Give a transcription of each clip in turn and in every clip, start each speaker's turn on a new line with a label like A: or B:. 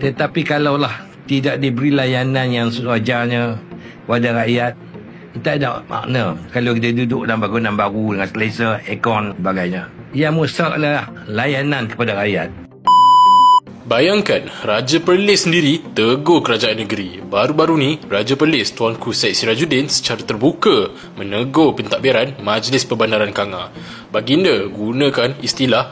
A: Tetapi kalaulah tidak diberi layanan yang sewajarnya kepada rakyat, tak ada makna kalau kita duduk dalam bangunan baru dengan selesa, aircon sebagainya. Yang mustahak adalah layanan kepada rakyat.
B: Bayangkan, Raja Perlis sendiri tegur kerajaan negeri. Baru-baru ni, Raja Perlis Tuanku Syed Sirajuddin secara terbuka menegur pentadbiran Majlis Perbandaran Kanga. Baginda gunakan istilah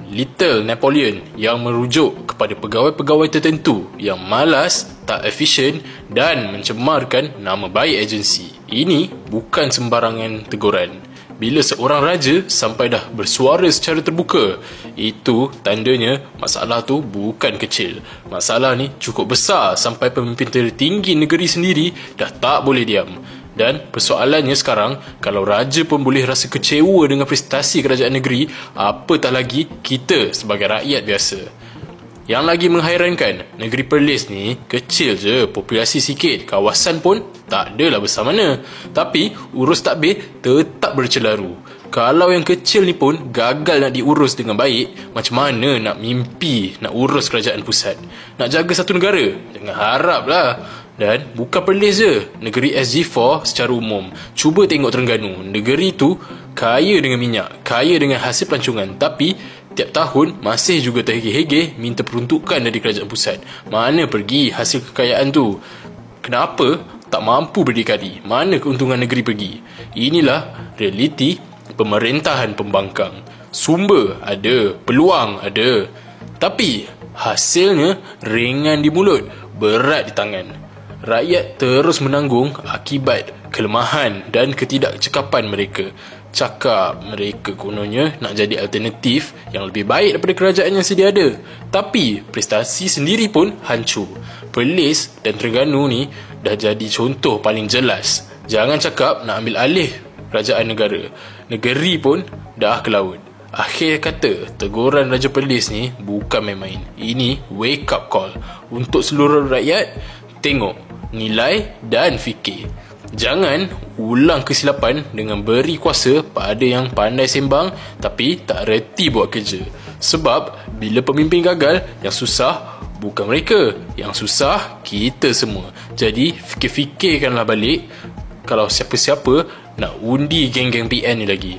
B: Little Napoleon yang merujuk kepada pegawai-pegawai tertentu yang malas, tak efisien dan mencemarkan nama baik agensi. Ini bukan sembarangan teguran. Bila seorang raja sampai dah bersuara secara terbuka, itu tandanya masalah tu bukan kecil. Masalah ni cukup besar sampai pemimpin tertinggi negeri sendiri dah tak boleh diam. Dan persoalannya sekarang, kalau raja pun boleh rasa kecewa dengan prestasi kerajaan negeri, apatah lagi kita sebagai rakyat biasa. Yang lagi menghairankan, negeri Perlis ni kecil je, populasi sikit, kawasan pun tak adalah besar mana. Tapi urus tadbir tetap bercelaru. Kalau yang kecil ni pun gagal nak diurus dengan baik, macam mana nak mimpi nak urus kerajaan pusat? Nak jaga satu negara? Jangan harap lah. Dan bukan Perlis je, negeri SG4 secara umum. Cuba tengok Terengganu. Negeri tu kaya dengan minyak, kaya dengan hasil pelancongan, tapi tiap tahun masih juga terhegeh-hegeh minta peruntukan dari kerajaan pusat. Mana pergi hasil kekayaan tu? Kenapa tak mampu berdikari? Mana keuntungan negeri pergi? Inilah realiti pemerintahan pembangkang. Sumber ada, peluang ada, tapi hasilnya ringan di mulut, berat di tangan. Rakyat terus menanggung akibat kelemahan dan ketidakcekapan mereka. Cakap mereka kononnya nak jadi alternatif yang lebih baik daripada kerajaan yang sedia ada, tapi prestasi sendiri pun hancur. Perlis dan Terengganu ni dah jadi contoh paling jelas. Jangan cakap nak ambil alih kerajaan negara, negeri pun dah ke laut. Akhir kata, teguran Raja Perlis ni bukan main-main. Ini wake up call untuk seluruh rakyat. Tengok, nilai dan fikir. Jangan ulang kesilapan dengan beri kuasa pada yang pandai sembang tapi tak reti buat kerja. Sebab bila pemimpin gagal, yang susah bukan mereka, yang susah kita semua. Jadi fikir-fikirkanlah balik kalau siapa-siapa nak undi geng-geng PN ni lagi.